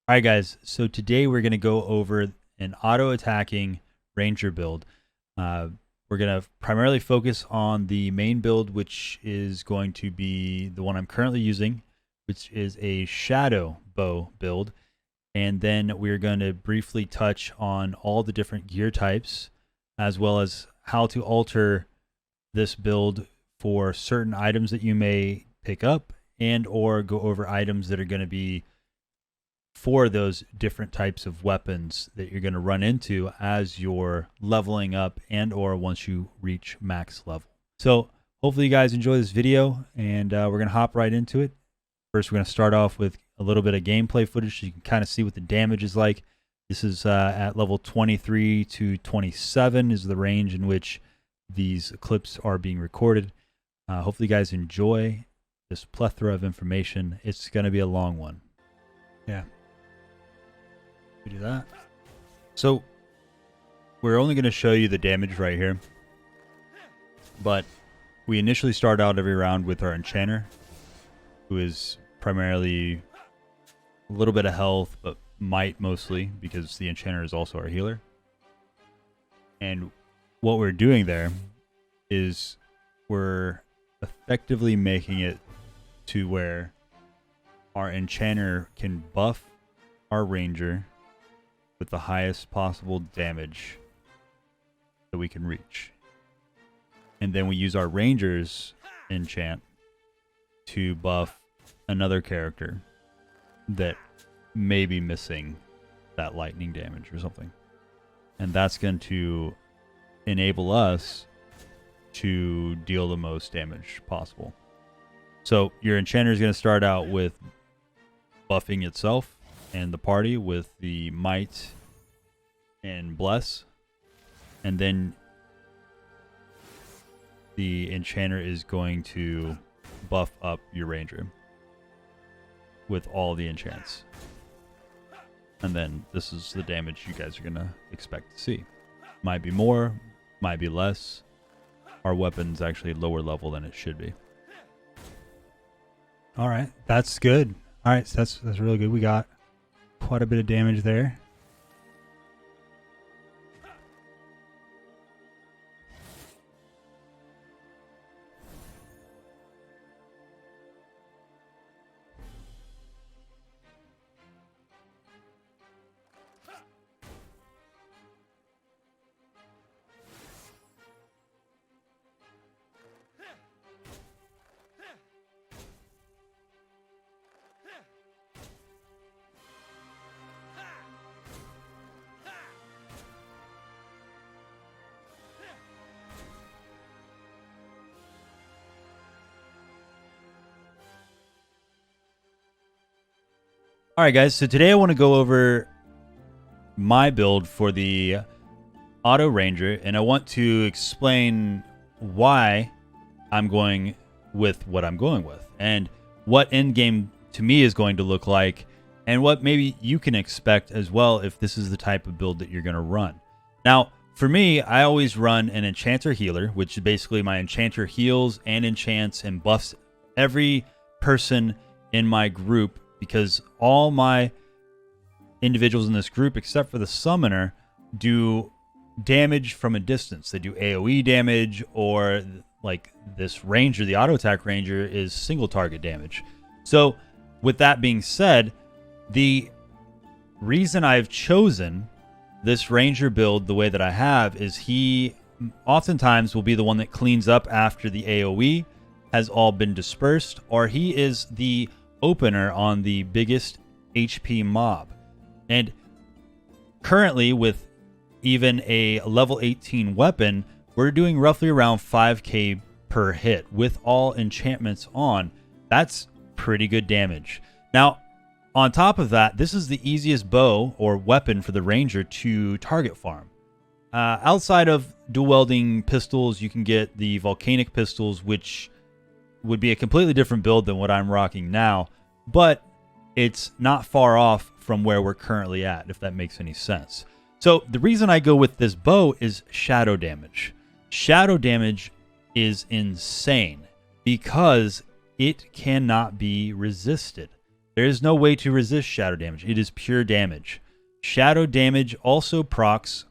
All right, guys. So today we're going to go over an auto-attacking Ranger build. We're going to primarily focus on the main build, which is going to be the one I'm currently using, which is a Shadow Bow build. And then we're going to briefly touch on all the different gear types, as well as how to alter this build for certain items that you may pick up, and or go over items that are going to be for those different types of weapons that you're going to run into as you're leveling up and or once you reach max level. So hopefully you guys enjoy this video, and we're going to hop right into it. First, we're going to start off with a little bit of gameplay footage so you can kind of see what the damage is like. This is at level 23 to 27 is the range in which these clips are being recorded. Hopefully you guys enjoy this plethora of information. It's going to be a long one. Yeah. We do that. So we're only going to show you the damage right here, but we initially start out every round with our enchanter, who is primarily a little bit of health, but might mostly, because the enchanter is also our healer. And what we're doing there is we're effectively making it to where our enchanter can buff our ranger with the highest possible damage that we can reach. And then we use our ranger's enchant to buff another character that may be missing that lightning damage or something. And that's going to enable us to deal the most damage possible. So your enchanter is going to start out with buffing itself and the party with the might and bless, and then the enchanter is going to buff up your ranger with all the enchants, and then this is the damage you guys are gonna expect to see. Might be more, might be less. Our weapon's actually lower level than it should be. All right, that's good. All right, so that's really good. We got quite a bit of damage there. All right, guys, so today I want to go over my build for the Auto Ranger, and I want to explain why I'm going with what I'm going with, and what endgame to me is going to look like, and what maybe you can expect as well if this is the type of build that you're going to run. Now, for me, I always run an enchanter healer, which is basically my enchanter heals and enchants and buffs every person in my group, because all my individuals in this group, except for the summoner, do damage from a distance. They do AoE damage, or like this ranger, the auto attack ranger, is single target damage. So with that being said, the reason I've chosen this ranger build the way that I have is he oftentimes will be the one that cleans up after the AoE has all been dispersed, or he is the opener on the biggest HP mob. And currently, with even a level 18 weapon, we're doing roughly around 5k per hit with all enchantments on. That's pretty good damage. Now, on top of that, this is the easiest bow or weapon for the ranger to target farm. Outside of dual wielding pistols, you can get the volcanic pistols, which would be a completely different build than what I'm rocking now, but it's not far off from where we're currently at, if that makes any sense. So the reason I go with this bow is shadow damage. Shadow damage is insane because it cannot be resisted. There is no way to resist shadow damage. It is pure damage. Shadow damage also procs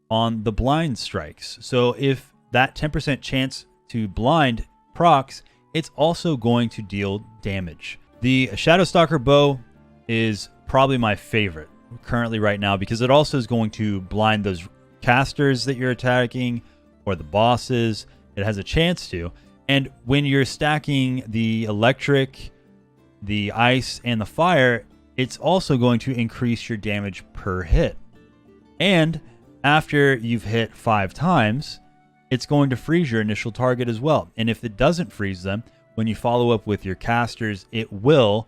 on the blind strikes. So if that 10% chance to blind procs, it's also going to deal damage. The Shadow Stalker Bow is probably my favorite currently right now because it also is going to blind those casters that you're attacking or the bosses. It has a chance to. And when you're stacking the electric, the ice, and the fire, it's also going to increase your damage per hit. And after you've hit 5 times, it's going to freeze your initial target as well. And if it doesn't freeze them, when you follow up with your casters, it will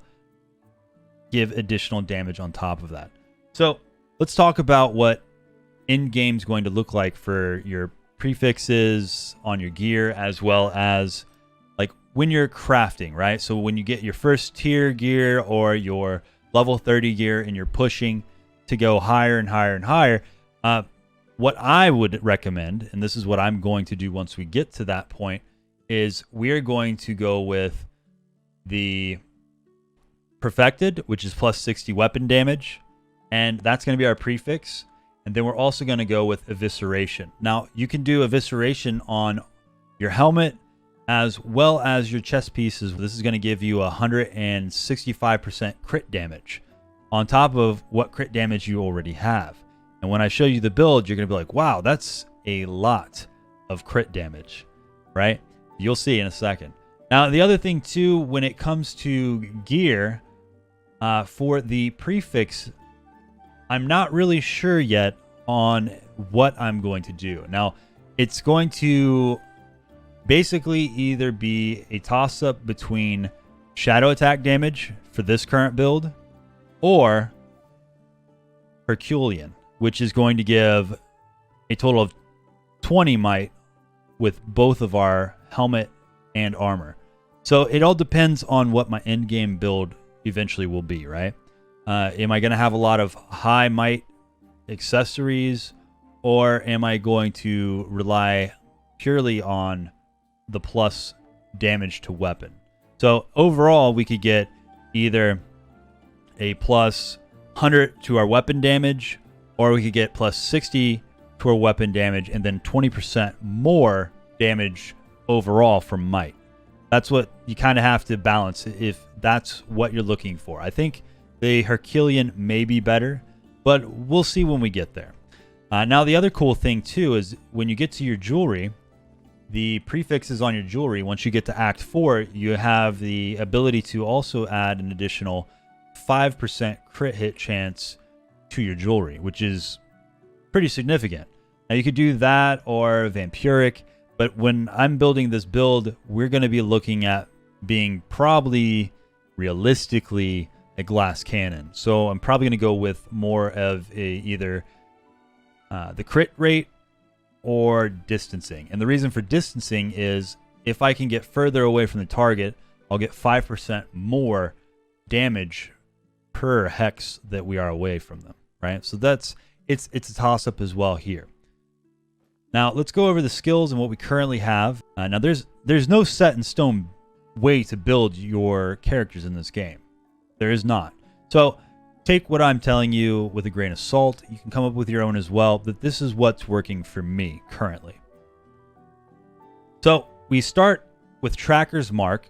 give additional damage on top of that. So let's talk about what in-game is going to look like for your prefixes on your gear, as well as like when you're crafting, right? So when you get your first tier gear or your level 30 gear and you're pushing to go higher and higher and higher, what I would recommend, and this is what I'm going to do once we get to that point, is we're going to go with the Perfected, which is plus 60 weapon damage, and that's going to be our prefix. And then we're also going to go with Evisceration. Now, you can do Evisceration on your helmet as well as your chest pieces. This is going to give you 165% crit damage on top of what crit damage you already have. And when I show you the build, you're going to be like, wow, that's a lot of crit damage, right? You'll see in a second. Now, the other thing, too, when it comes to gear, for the prefix, I'm not really sure yet on what I'm going to do. Now, it's going to basically either be a toss-up between shadow attack damage for this current build or Herculean, which is going to give a total of 20 might with both of our helmet and armor. So it all depends on what my end game build eventually will be, right? Am I going to have a lot of high might accessories, or am I going to rely purely on the plus damage to weapon? So overall, we could get either a plus 100 to our weapon damage, or we could get plus 60 to our weapon damage, and then 20% more damage overall from might. That's what you kind of have to balance if that's what you're looking for. I think the Herculean may be better, but we'll see when we get there. Now, the other cool thing, too, is when you get to your jewelry, the prefixes on your jewelry, once you get to Act 4, you have the ability to also add an additional 5% crit hit chance to your jewelry, which is pretty significant. Now, you could do that or Vampiric, but when I'm building this build, we're going to be looking at being probably realistically a glass cannon. So I'm probably going to go with more of either the crit rate or distancing. And the reason for distancing is if I can get further away from the target, I'll get 5% more damage per hex that we are away from them, right? So it's a toss-up as well here. Now, let's go over the skills and what we currently have. Now, there's no set in stone way to build your characters in this game. There is not. So take what I'm telling you with a grain of salt. You can come up with your own as well, but this is what's working for me currently. So we start with Tracker's Mark,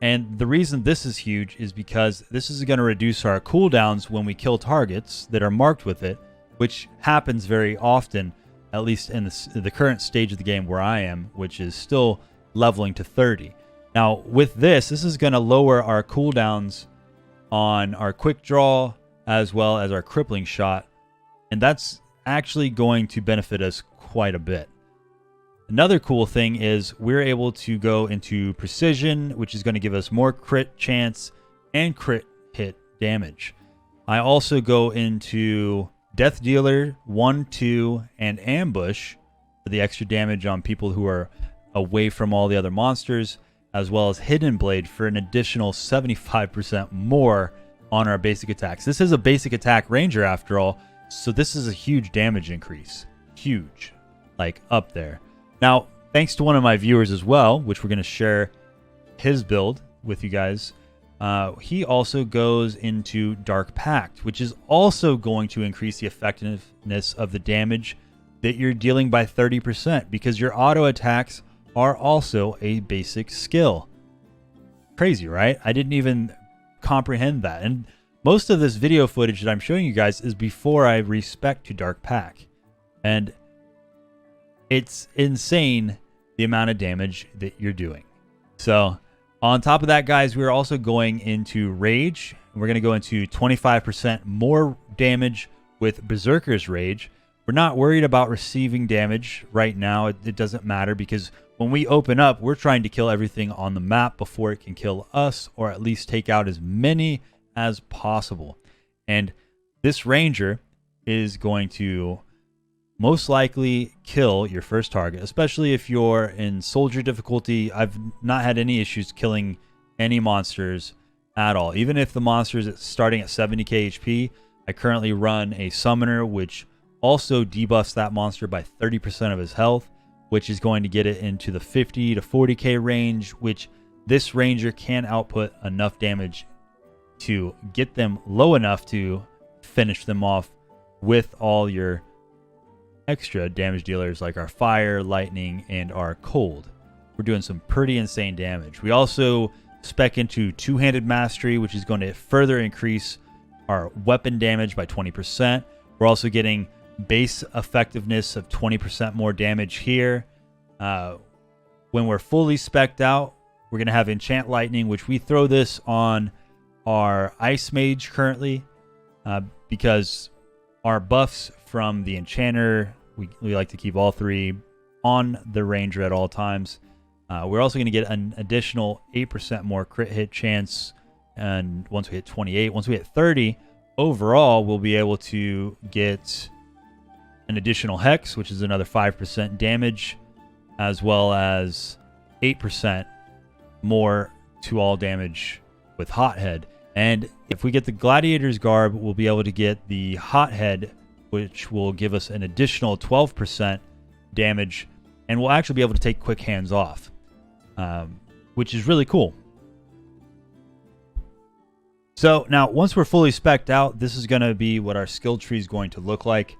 and the reason this is huge is because this is going to reduce our cooldowns when we kill targets that are marked with it, which happens very often, at least in the current stage of the game where I am, which is still leveling to 30. Now, with this is going to lower our cooldowns on our quick draw as well as our crippling shot, and that's actually going to benefit us quite a bit. Another cool thing is we're able to go into precision, which is going to give us more crit chance and crit hit damage. I also go into Death Dealer 1, 2, and Ambush for the extra damage on people who are away from all the other monsters, as well as Hidden Blade for an additional 75% more on our basic attacks. This is a basic attack ranger after all, so this is a huge damage increase. Huge. Like, up there. Now, thanks to one of my viewers as well, which we're going to share his build with you guys, he also goes into Dark Pact, which is also going to increase the effectiveness of the damage that you're dealing by 30%, because your auto attacks are also a basic skill. Crazy, right? I didn't even comprehend that. And most of this video footage that I'm showing you guys is before I respec to Dark Pact. And it's insane the amount of damage that you're doing. So on top of that, guys, we're also going into Rage. We're going to go into 25% more damage with Berserker's Rage. We're not worried about receiving damage right now. It doesn't matter, because when we open up, we're trying to kill everything on the map before it can kill us, or at least take out as many as possible. And this Ranger is going to most likely kill your first target, especially if you're in soldier difficulty. I've not had any issues killing any monsters at all. Even if the monster is starting at 70k HP, I currently run a summoner, which also debuffs that monster by 30% of his health, which is going to get it into the 50 to 40k range, which this Ranger can output enough damage to get them low enough to finish them off with all your extra damage dealers like our fire, lightning, and our cold. We're doing some pretty insane damage. We also spec into two-handed mastery, which is going to further increase our weapon damage by 20%. We're also getting base effectiveness of 20% more damage here. When we're fully spec'd out, we're going to have enchant lightning, which we throw this on our ice mage currently, because our buffs from the enchanter, we like to keep all three on the Ranger at all times. We're also going to get an additional 8% more crit hit chance, and once we hit 28, once we hit 30, overall we'll be able to get an additional hex, which is another 5% damage, as well as 8% more to all damage with Hothead. And if we get the Gladiator's Garb, we'll be able to get the Hothead, which will give us an additional 12% damage, and we'll actually be able to take quick hands off, which is really cool. So now, once we're fully spec'd out, this is going to be what our skill tree is going to look like.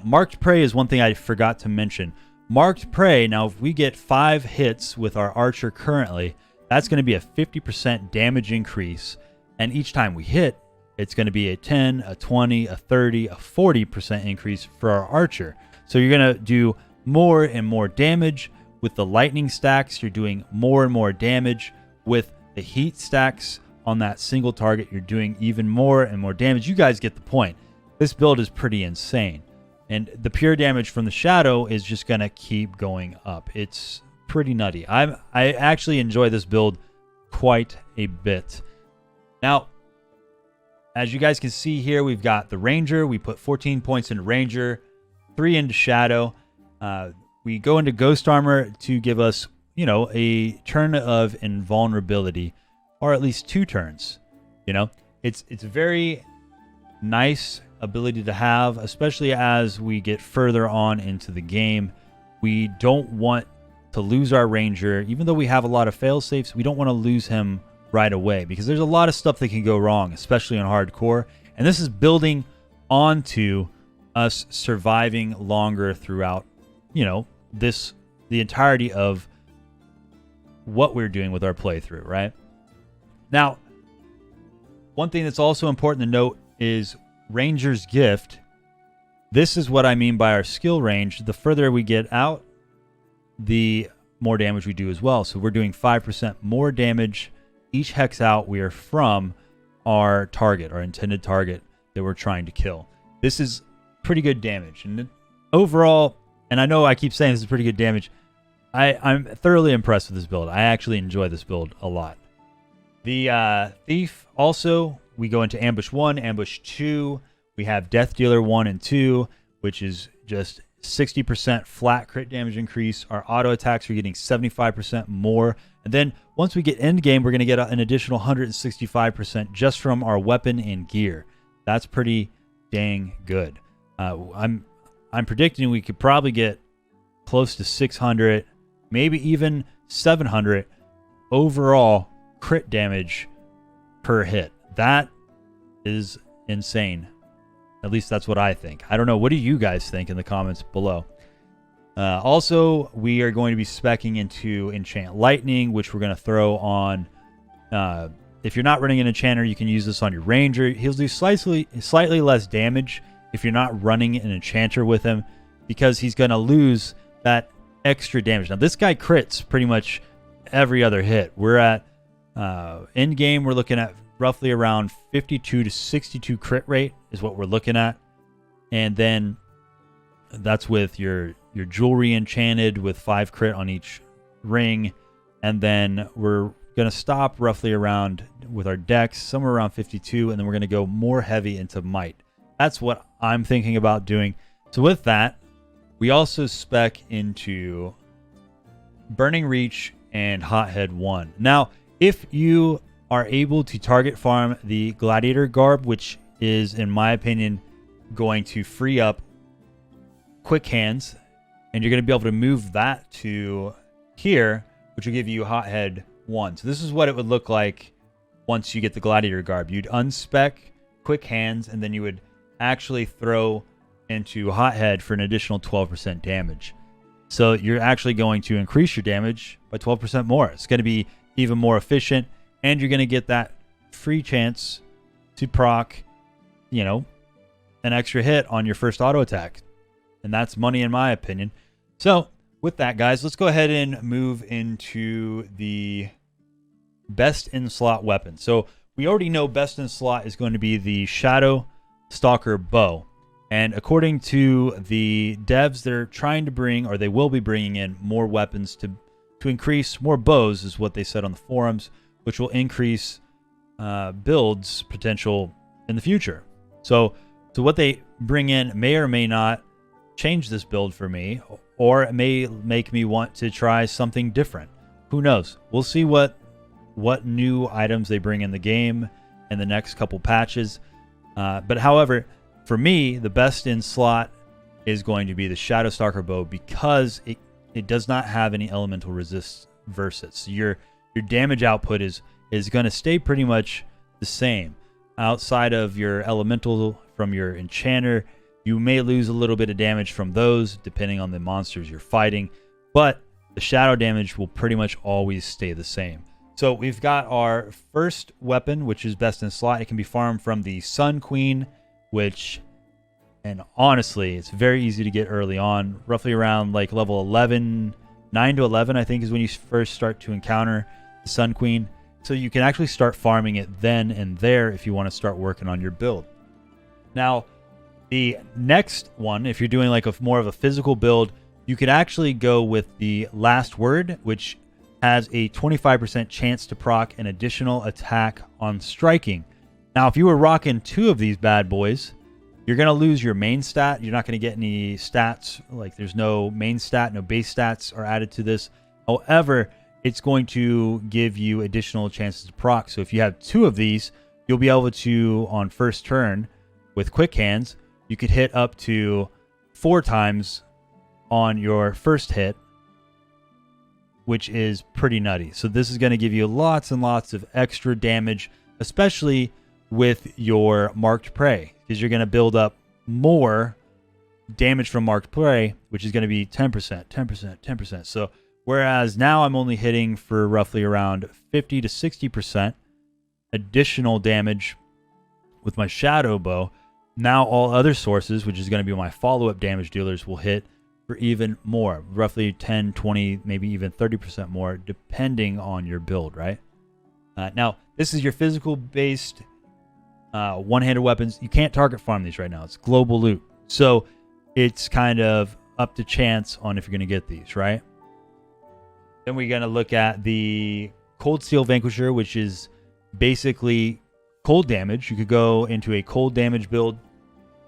Marked Prey is one thing I forgot to mention. Marked Prey, now if we get 5 hits with our Archer currently, that's going to be a 50% damage increase. And each time we hit, it's going to be a 10, a 20, a 30, a 40% increase for our Archer. So you're going to do more and more damage. With the lightning stacks, you're doing more and more damage. With the heat stacks on that single target, you're doing even more and more damage. You guys get the point. This build is pretty insane. And the pure damage from the Shadow is just going to keep going up. It's pretty nutty. I actually enjoy this build quite a bit. Now, as you guys can see here, we've got the Ranger. We put 14 points into Ranger, 3 into Shadow. We go into Ghost Armor to give us, you know, a turn of invulnerability, or at least 2 turns. You know, it's a very nice ability to have, especially as we get further on into the game. We don't want to lose our Ranger, even though we have a lot of fail safes. We don't want to lose him right away, because there's a lot of stuff that can go wrong, especially on hardcore. And this is building onto us surviving longer throughout, you know, the entirety of what we're doing with our playthrough, right? Now, one thing that's also important to note is Ranger's Gift. This is what I mean by our skill range. The further we get out, the more damage we do as well. So we're doing 5% more damage each hex out we are from our target, our intended target that we're trying to kill. This is pretty good damage. And overall, and I know I keep saying this is pretty good damage, I'm thoroughly impressed with this build. I actually enjoy this build a lot. The Thief also, we go into Ambush 1, Ambush 2. We have Death Dealer 1 and 2, which is just 60% flat crit damage increase. Our auto attacks are getting 75% more. And then once we get end game, we're going to get an additional 165% just from our weapon and gear. That's pretty dang good. I'm predicting we could probably get close to 600, maybe even 700 overall crit damage per hit. That is insane. At least that's what I think. I don't know. What do you guys think in the comments below? Also, we are going to be speccing into Enchant Lightning, which we're going to throw on. If you're not running an enchanter, you can use this on your ranger. He'll do slightly less damage if you're not running an enchanter with him, because he's going to lose that extra damage. Now, this guy crits pretty much every other hit. We're at in game, we're looking at roughly around 52 to 62 crit rate is what we're looking at, and then that's with your jewelry enchanted with 5 crit on each ring, and then we're going to stop roughly around with our decks somewhere around 52, and then we're going to go more heavy into might. That's what I'm thinking about doing. So with that, we also spec into Burning Reach and Hothead 1. Now, if you are able to target farm the Gladiator Garb, which is, in my opinion, going to free up Quick Hands, and you're going to be able to move that to here, which will give you Hothead 1. So this is what it would look like once you get the Gladiator Garb. You'd unspec Quick Hands, and then you would actually throw into Hothead for an additional 12% damage. So you're actually going to increase your damage by 12% more. It's going to be even more efficient, and you're going to get that free chance to proc, you know, an extra hit on your first auto attack. And that's money in my opinion. So with that, guys, let's go ahead and move into the best in slot weapon. So we already know best in slot is going to be the Shadow Stalker Bow. And according to the devs, they're trying to bring, or they will be bringing in more weapons to increase more bows, is what they said on the forums, which will increase builds potential in the future. So what they bring in may or may not change this build for me, or it may make me want to try something different. Who knows? We'll see what new items they bring in the game in the next couple patches. But however, for me, the best in slot is going to be the Shadow Stalker Bow, because it does not have any elemental resist versus. So your damage output is going to stay pretty much the same. Outside of your elemental from your enchanter, you may lose a little bit of damage from those depending on the monsters you're fighting, but the shadow damage will pretty much always stay the same. So we've got our first weapon, which is best in slot. It can be farmed from the Sun Queen, which, and honestly, it's very easy to get early on, roughly around like level 11, 9 to 11, I think, is when you first start to encounter the Sun Queen. So you can actually start farming it then and there if you want to start working on your build. Now, the next one, if you're doing like more of a physical build, you could actually go with the Last Word, which has a 25% chance to proc an additional attack on striking. Now, if you were rocking 2 of these bad boys, you're going to lose your main stat. You're not going to get any stats. Like, there's no main stat, no base stats are added to this. However, it's going to give you additional chances to proc. So if you have 2 of these, you'll be able to, on first turn, with Quick Hands, you could hit up to 4 times on your first hit, which is pretty nutty. So this is going to give you lots and lots of extra damage, especially with your marked prey, because you're going to build up more damage from marked prey, which is going to be 10%, 10%, 10%. So whereas now I'm only hitting for roughly around 50 to 60% additional damage with my Shadow Bow, now all other sources, which is going to be my follow-up damage dealers, will hit for even more, roughly 10, 20, maybe even 30% more, depending on your build, right? Now, this is your physical-based one-handed weapons. You can't target farm these right now. It's global loot. So it's kind of up to chance on if you're going to get these, right? Then we're going to look at the Cold Steel Vanquisher, which is basically cold damage. You could go into a cold damage build.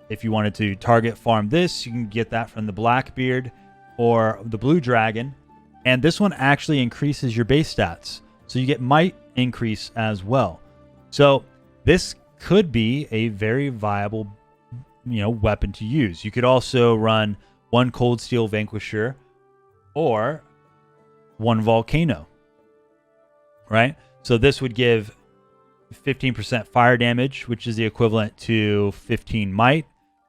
If you wanted to target farm this, you can get that from the Blackbeard or the Blue Dragon. And this one actually increases your base stats. So you get might increase as well. So this could be a very viable, weapon to use. You could also run 1 Cold Steel Vanquisher or 1 Volcano, right? So this would give 15% fire damage, which is the equivalent to 15 might.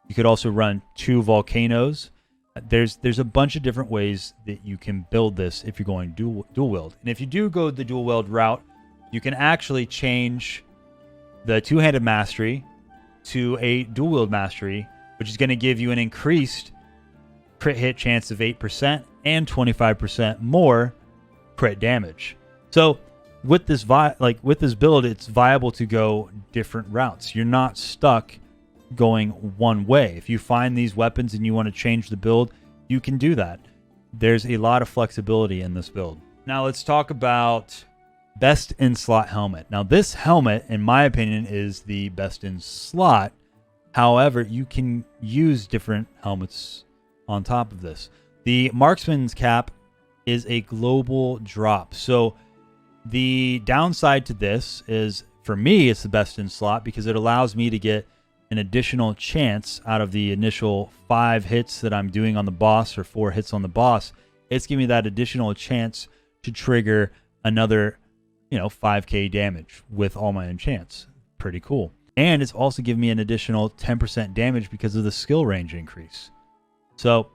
You could also run 2 volcanoes. There's a bunch of different ways that you can build this if you're going dual wield. And if you do go the dual wield route, you can actually change the two-handed mastery to a dual wield mastery, which is going to give you an increased crit hit chance of 8% and 25% more crit damage. So with this with this build, it's viable to go different routes. You're not stuck going one way. If you find these weapons and you want to change the build, you can do that. There's a lot of flexibility in this build. Now let's talk about best in slot helmet. Now this helmet, in my opinion, is the best in slot. However, you can use different helmets on top of this. The marksman's cap is a global drop. So the downside to this is, for me, it's the best in slot because it allows me to get an additional chance out of the initial 5 hits that I'm doing on the boss, or 4 hits on the boss. It's giving me that additional chance to trigger another, 5k damage with all my enchants. Pretty cool. And it's also giving me an additional 10% damage because of the skill range increase. So,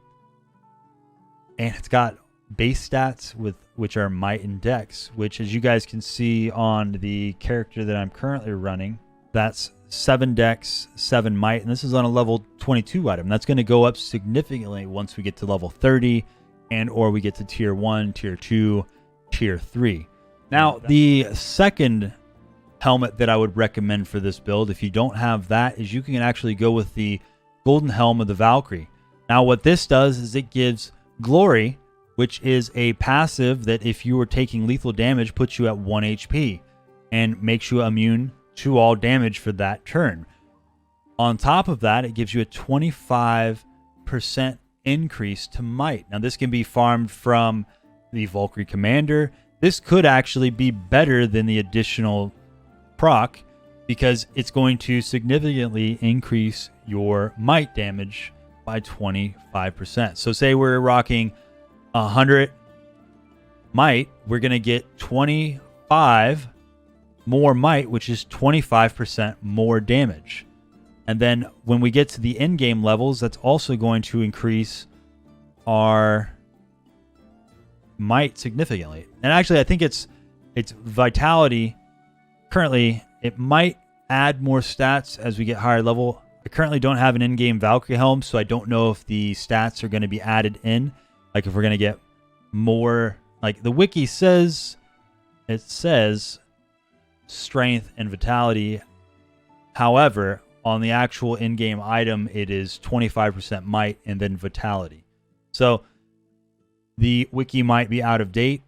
and it's got base stats which are might and dex, which, as you guys can see on the character that I'm currently running, that's 7 dex, 7 might, and this is on a level 22 item. That's going to go up significantly once we get to level 30 and or we get to tier 1, tier 2, tier 3. Now, the second helmet that I would recommend for this build, if you don't have that, is you can actually go with the Golden Helm of the Valkyrie. Now, what this does is it gives Glory, which is a passive that if you were taking lethal damage puts you at 1 HP and makes you immune to all damage for that turn. On top of that, it gives you a 25% increase to might. Now, this can be farmed from the Valkyrie Commander. This could actually be better than the additional proc because it's going to significantly increase your might damage by 25%. So say we're rocking 100 might, we're going to get 25 more might, which is 25% more damage. And then when we get to the in-game levels, that's also going to increase our might significantly. And actually, I think it's vitality. Currently, it might add more stats as we get higher level. I currently don't have an in-game Valkyrie helm, so I don't know if the stats are going to be added in. Like if we're going to get more, like the wiki says, it says strength and vitality. However, on the actual in-game item, it is 25% might and then vitality. So the wiki might be out of date,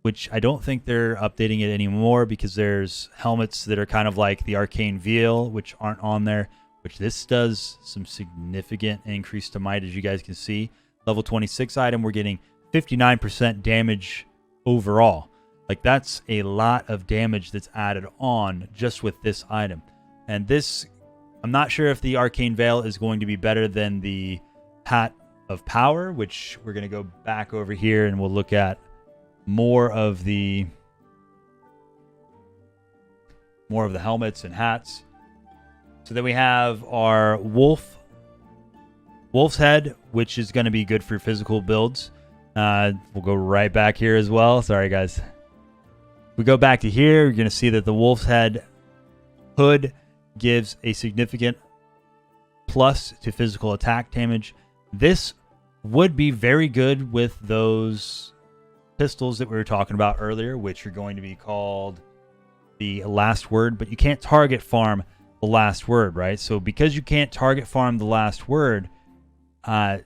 which I don't think they're updating it anymore because there's helmets that are kind of like the Arcane Veil, which aren't on there, which this does some significant increase to might, as you guys can see. Level 26 item, we're getting 59% damage overall. Like that's a lot of damage that's added on just with this item. And this, I'm not sure if the Arcane Veil is going to be better than the Hat of Power, which we're going to go back over here and we'll look at more of the helmets and hats. So then we have our Wolf's Head, which is going to be good for physical builds. We'll go right back here as well. Sorry, guys. We go back to here. You're going to see that the Wolf's Head hood gives a significant plus to physical attack damage. This would be very good with those pistols that we were talking about earlier, which are going to be called the Last Word, but you can't target farm the Last Word, right? So because you can't target farm the Last Word, it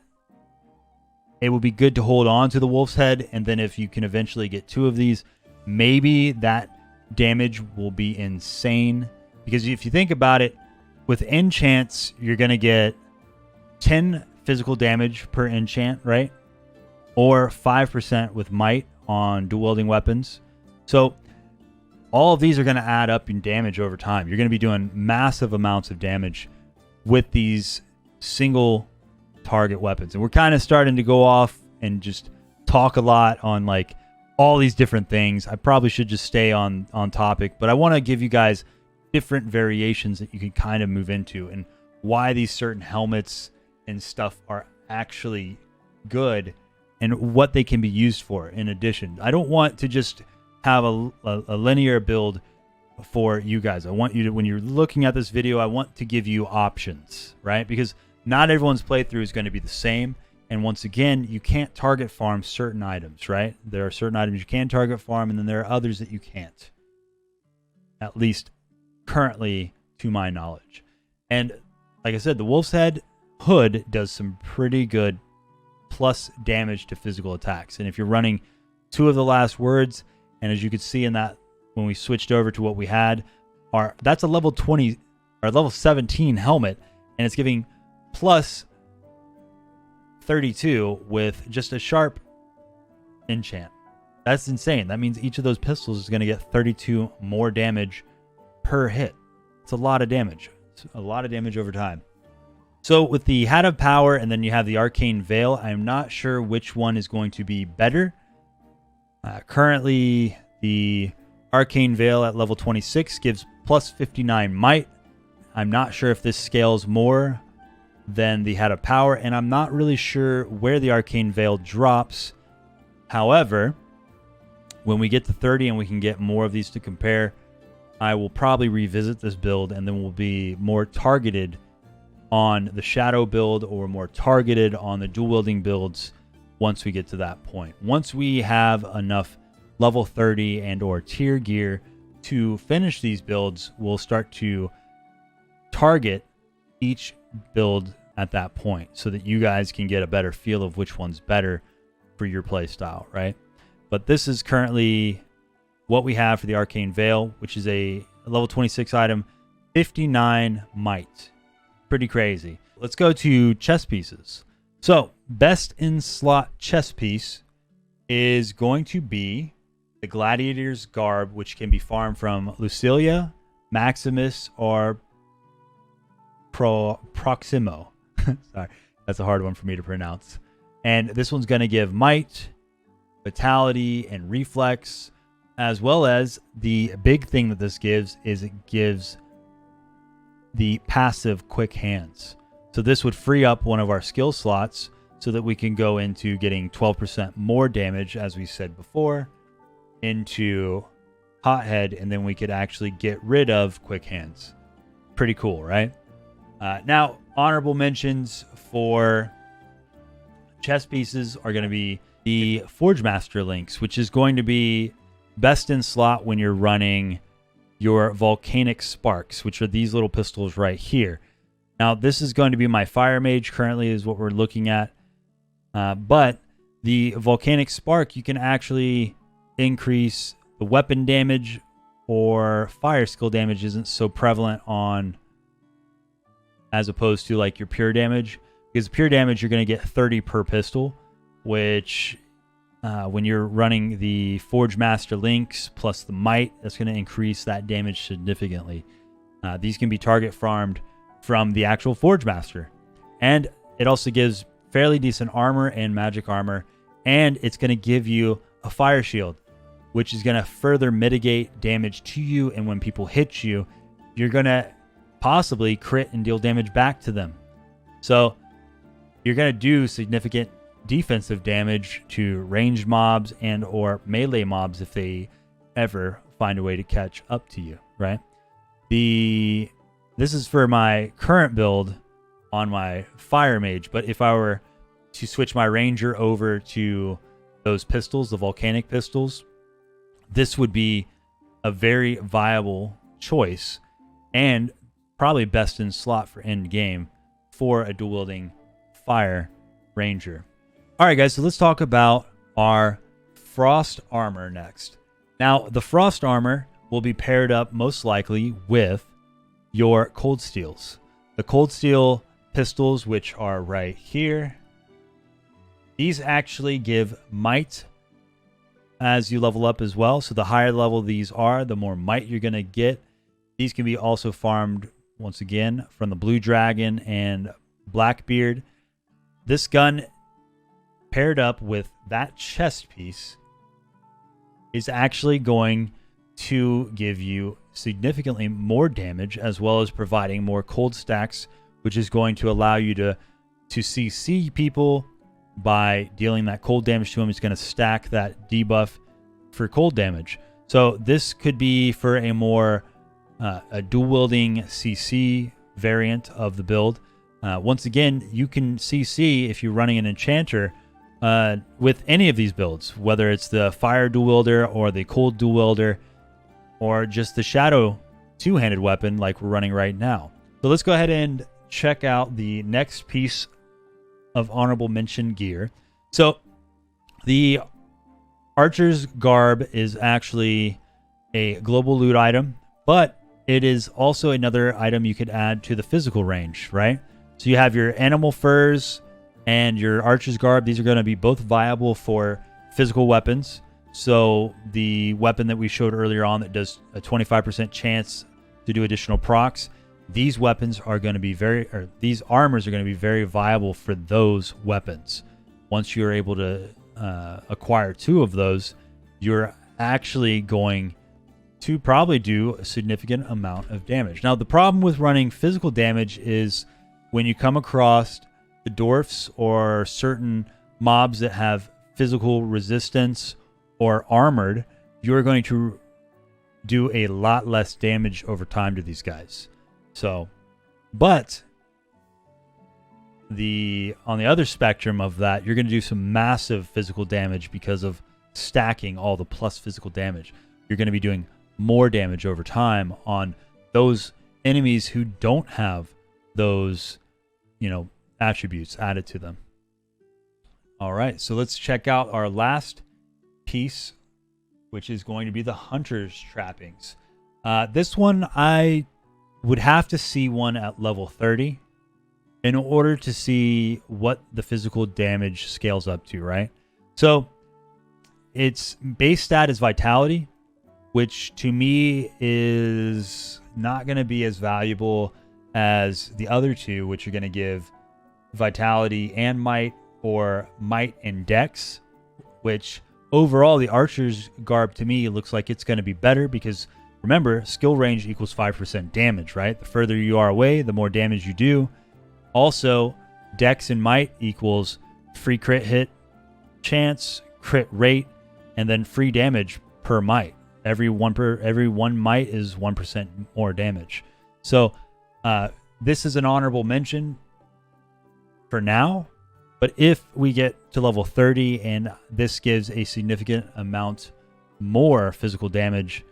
would be good to hold on to the Wolf's Head, and then if you can eventually get 2 of these, maybe that damage will be insane. Because if you think about it, with enchants, you're going to get 10 physical damage per enchant, right? Or 5% with might on dual wielding weapons. So all of these are going to add up in damage over time. You're going to be doing massive amounts of damage with these single target weapons. And we're kind of starting to go off and just talk a lot on like all these different things. I probably should just stay on topic, but I want to give you guys different variations that you can kind of move into, and why these certain helmets and stuff are actually good and what they can be used for in addition. I don't want to just have a linear build for you guys. I want you to, when you're looking at this video, I want to give you options, right? Because not everyone's playthrough is going to be the same. And once again, you can't target farm certain items, right? There are certain items you can target farm, and then there are others that you can't. At least currently, to my knowledge. And like I said, the Wolf's Head hood does some pretty good plus damage to physical attacks. And if you're running two of the last words, and as you could see in that, when we switched over to what we had, that's a level 20 or level 17 helmet, and it's giving plus 32 with just a sharp enchant. That's insane. That means each of those pistols is going to get 32 more damage per hit. It's a lot of damage. It's a lot of damage over time. So with the Hat of Power, and then you have the Arcane Veil, I'm not sure which one is going to be better. Currently, the Arcane Veil at level 26 gives plus 59 might. I'm not sure if this scales more than the Hat of Power, and I'm not really sure where the Arcane Veil drops. However, when we get to 30 and we can get more of these to compare, I will probably revisit this build, and then we'll be more targeted on the Shadow build or more targeted on the dual wielding builds once we get to that point. Once we have enough level 30 and or tier gear to finish these builds, we'll start to target each build at that point so that you guys can get a better feel of which one's better for your play style, right? But this is currently what we have for the Arcane Veil, which is a level 26 item, 59 might. Pretty crazy. Let's go to chess pieces. So best in slot chess piece is going to be the Gladiator's Garb, which can be farmed from Lucilia, Maximus, or Proximo. Sorry, that's a hard one for me to pronounce. And this one's going to give might, vitality, and reflex, as well as the big thing that this gives is it gives the passive quick hands. So this would free up one of our skill slots so that we can go into getting 12% more damage, as we said before, into Hothead, and then we could actually get rid of quick hands. Pretty cool, right? Now, honorable mentions for chess pieces are going to be the Forge Master links, which is going to be best in slot when you're running your Volcanic Sparks, which are these little pistols right here. Now, this is going to be my Fire Mage currently is what we're looking at. But the Volcanic Spark, you can actually increase the weapon damage, or fire skill damage isn't so prevalent on as opposed to like your pure damage, because pure damage you're going to get 30 per pistol, which when you're running the Forge Master links plus the might, that's going to increase that damage significantly. These can be target farmed from the actual Forge Master, and it also gives fairly decent armor and magic armor, and it's going to give you a fire shield, which is going to further mitigate damage to you, and when people hit you, you're going to possibly crit and deal damage back to them. So you're going to do significant defensive damage to ranged mobs and or melee mobs if they ever find a way to catch up to you, right? This is for my current build on my Fire Mage, but if I were to switch my Ranger over to those pistols, the Volcanic pistols, this would be a very viable choice and probably best in slot for end game for a dual wielding Fire Ranger. All right, guys, so let's talk about our Frost Armor next. Now, the Frost Armor will be paired up most likely with your Cold Steels. The Cold Steel pistols, which are right here, these actually give might as you level up as well. So the higher level these are, the more might you're going to get. These can be also farmed, once again, from the Blue Dragon and Blackbeard. This gun paired up with that chest piece is actually going to give you significantly more damage, as well as providing more cold stacks, which is going to allow you to CC people by dealing that cold damage to them. It's going to stack that debuff for cold damage. So this could be for a more a dual wielding CC variant of the build. Once again, you can CC if you're running an enchanter with any of these builds, whether it's the fire dual wielder or the cold dual wielder or just the shadow two-handed weapon like we're running right now. So let's go ahead and check out the next piece of honorable mention gear. So the Archer's Garb is actually a global loot item, but it is also another item you could add to the physical range, right? So you have your animal furs and your Archer's Garb. These are going to be both viable for physical weapons. So the weapon that we showed earlier on that does a 25% chance to do additional procs, these weapons are going to be these armors are going to be very viable for those weapons. Once you're able to acquire 2 of those, you're actually going to probably do a significant amount of damage. Now, the problem with running physical damage is when you come across the dwarfs or certain mobs that have physical resistance or armored, you're going to do a lot less damage over time to these guys. So, but on the other spectrum of that, you're going to do some massive physical damage because of stacking all the plus physical damage. You're going to be doing more damage over time on those enemies who don't have those, attributes added to them. All right, so let's check out our last piece, which is going to be the Hunter's Trappings. This one, I would have to see one at level 30 in order to see what the physical damage scales up to, right? So its base stat is Vitality, which to me is not going to be as valuable as the other two, which are going to give Vitality and Might, or Might and Dex, which overall the Archer's Garb to me looks like it's going to be better because remember, skill range equals 5% damage, right? The further you are away, the more damage you do. Also, Dex and Might equals free crit hit chance, crit rate, and then free damage per might. Every one might is 1% more damage. So this is an honorable mention for now, but if we get to level 30 and this gives a significant amount more physical damage,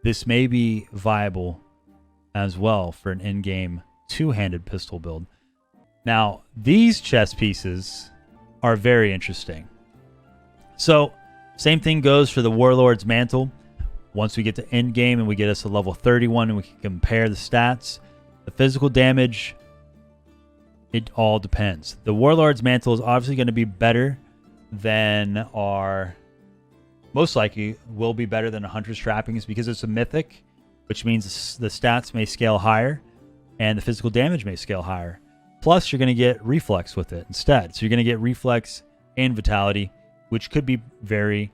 this may be viable as well for an in-game two-handed pistol build. Now, these chest pieces are very interesting. So, same thing goes for the Warlord's Mantle. Once we get to end game and we get us a level 31 and we can compare the stats, the physical damage, it all depends. The Warlord's Mantle is obviously going to be better than most likely will be better than a Hunter's Trappings because it's a mythic, which means the stats may scale higher and the physical damage may scale higher. Plus, you're going to get Reflex with it instead. So you're going to get Reflex and Vitality, which could be very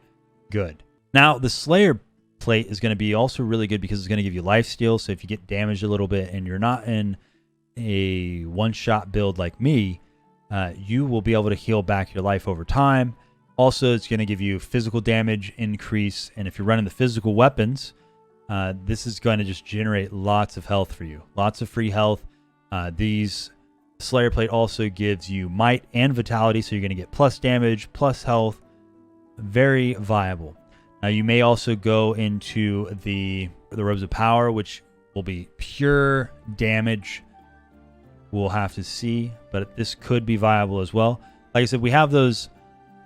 good. Now, the Slayer plate is going to be also really good because it's going to give you lifesteal. So if you get damaged a little bit and you're not in a one-shot build like me, you will be able to heal back your life over time. Also, it's going to give you physical damage increase. And if you're running the physical weapons, this is going to just generate lots of health for you. Lots of free health. These Slayer plate also gives you Might and Vitality, so you're going to get plus damage, plus health. Very viable. Now, you may also go into the Robes of Power, which will be pure damage. We'll have to see, but this could be viable as well. Like I said, we have the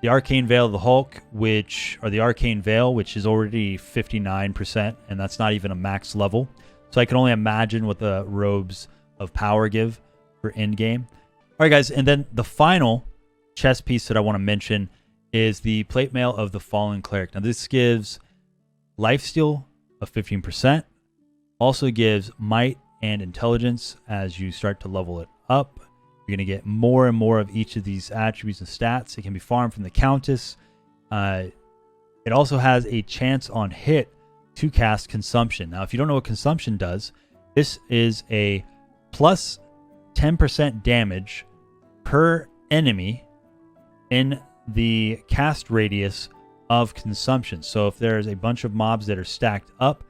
Arcane Veil of the Hulk, which is already 59%, and that's not even a max level. So I can only imagine what the Robes of Power give for end game. All right, guys, and then the final chest piece that I want to mention is the Plate Mail of the Fallen Cleric. Now, this gives lifesteal of 15%, also gives Might and Intelligence as you start to level it up. You're going to get more and more of each of these attributes and stats. It can be farmed from the Countess. It also has a chance on hit to cast consumption. Now, if you don't know what consumption does, this is a plus 10% damage per enemy in the cast radius of consumption. So if there's a bunch of mobs that are stacked up,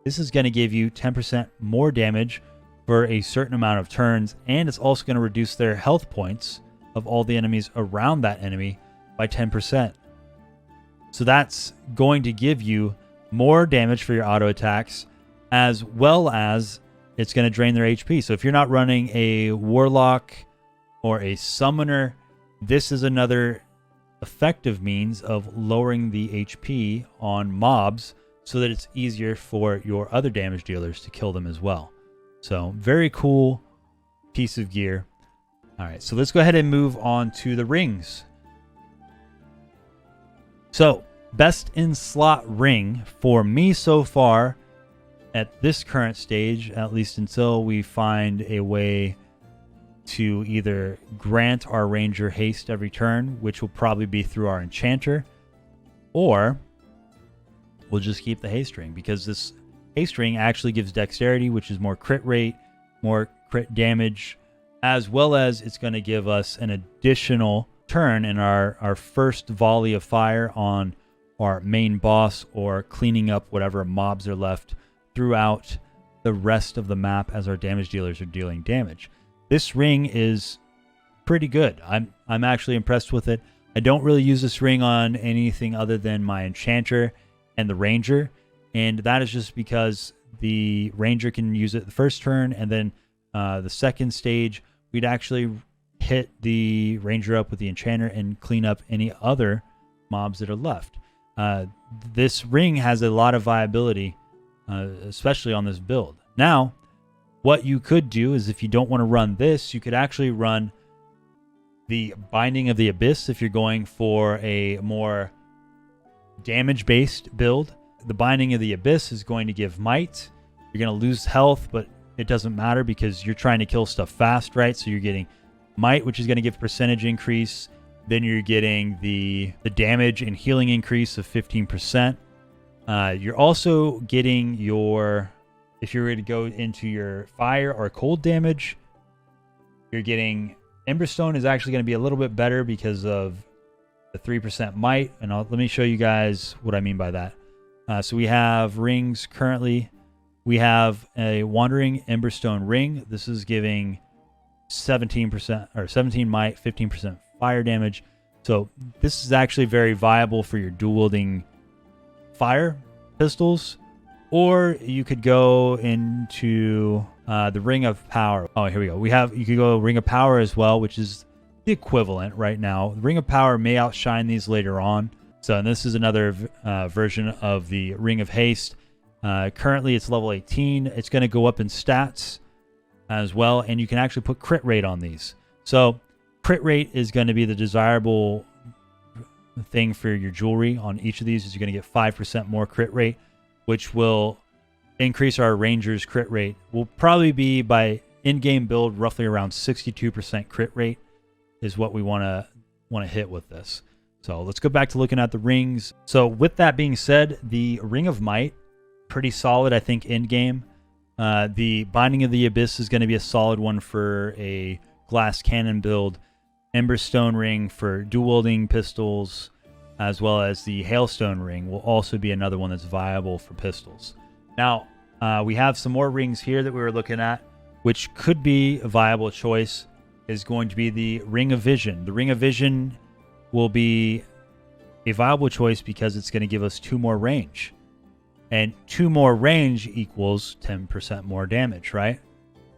this is going to give you 10% more damage for a certain amount of turns, and it's also going to reduce their health points of all the enemies around that enemy by 10%. So that's going to give you more damage for your auto attacks, as well as it's going to drain their HP. So if you're not running a warlock or a summoner, this is another effective means of lowering the HP on mobs so that it's easier for your other damage dealers to kill them as well. So very cool piece of gear. All right, so let's go ahead and move on to the rings. So best in slot ring for me so far at this current stage, at least until we find a way to either grant our ranger haste every turn, which will probably be through our enchanter, or we'll just keep the haste ring, because this haste ring actually gives dexterity, which is more crit rate, more crit damage, as well as it's going to give us an additional turn in our first volley of fire on our main boss, or cleaning up whatever mobs are left throughout the rest of the map as our damage dealers are dealing damage. This ring is pretty good. I'm actually impressed with it. I don't really use this ring on anything other than my enchanter and the ranger, and that is just because the ranger can use it the first turn, and then the second stage we'd actually hit the ranger up with the enchanter and clean up any other mobs that are left. This ring has a lot of viability, especially on this build. Now, what you could do is, if you don't want to run this, you could actually run the Binding of the Abyss if you're going for a more damage-based build. The Binding of the Abyss is going to give might. You're going to lose health, but it doesn't matter because you're trying to kill stuff fast, right? So you're getting might, which is going to give percentage increase. Then you're getting the damage and healing increase of 15%. You're also getting your, if you're going to go into your fire or cold damage, you're getting Emberstone is actually going to be a little bit better because of the 3% might. And let me show you guys what I mean by that. So we have rings currently. We have a Wandering Emberstone ring. This is giving 17% or 17 might, 15% fire damage. So this is actually very viable for your dual wielding fire pistols, or you could go into the Ring of Power. Oh, here we go. You could go Ring of Power as well, which is the equivalent right now. The Ring of Power may outshine these later on. So, and this is another version of the Ring of Haste. Currently, it's level 18. It's going to go up in stats as well, and you can actually put crit rate on these. So, crit rate is going to be the desirable thing for your jewelry on each of these. Is you're going to get 5% more crit rate, which will increase our ranger's crit rate. Will probably be, by in-game build, roughly around 62% crit rate is what we want to hit with this. So let's go back to looking at the rings. So with that being said, the Ring of Might, pretty solid, I think, in-game. The Binding of the Abyss is going to be a solid one for a glass cannon build. Emberstone ring for dual-wielding pistols, as well as the Hailstone ring will also be another one that's viable for pistols. Now, we have some more rings here that we were looking at, which could be a viable choice, is going to be the Ring of Vision. The Ring of Vision will be a viable choice because it's going to give us 2 more range. And 2 more range equals 10% more damage, right?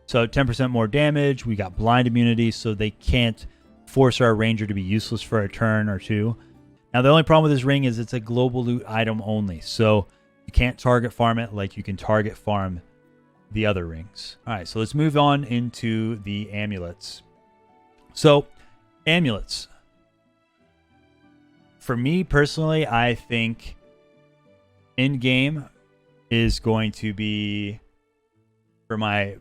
So 10% more damage, we got blind immunity, so they can't force our ranger to be useless for a turn or 2. Now, the only problem with this ring is it's a global loot item only, so you can't target farm it like you can target farm the other rings. All right, so let's move on into the amulets. So, amulets. For me personally, I think in-game is going to be, for my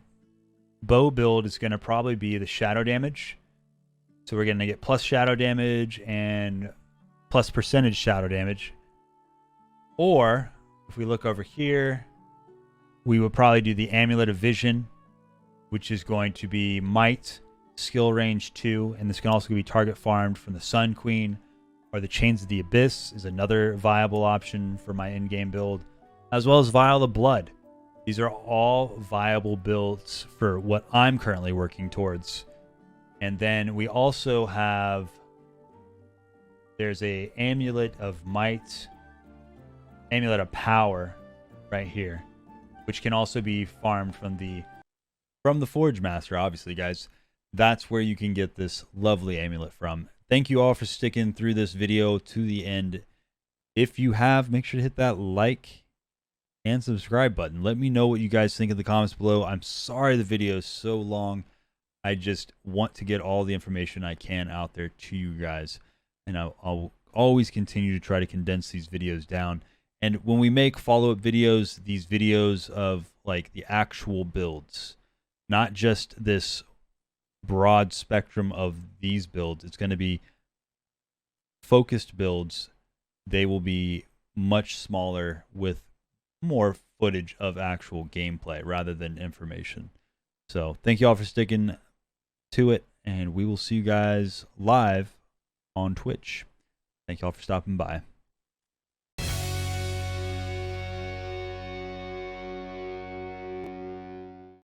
bow build, is going to probably be the shadow damage. So we're going to get plus shadow damage and plus percentage shadow damage. Or If we look over here, we would probably do the Amulet of Vision, which is going to be Might, Skill Range 2, and this can also be target farmed from the Sun Queen, or the Chains of the Abyss is another viable option for my in-game build, as well as Vial of Blood. These are all viable builds for what I'm currently working towards. And then we also have, there's a Amulet of Might, Amulet of Power right here, which can also be farmed from the Forge Master, obviously, guys. That's where you can get this lovely amulet from. Thank you all for sticking through this video to the end. If you have, make sure to hit that like and subscribe button. Let me know what you guys think in the comments below. I'm sorry the video is so long. I just want to get all the information I can out there to you guys. And I'll always continue to try to condense these videos down. And when we make follow-up videos, these videos of like the actual builds, not just this broad spectrum of these builds, it's going to be focused builds. They will be much smaller with more footage of actual gameplay rather than information. So thank you all for sticking to it, and we will see you guys live on Twitch. Thank you all for stopping by.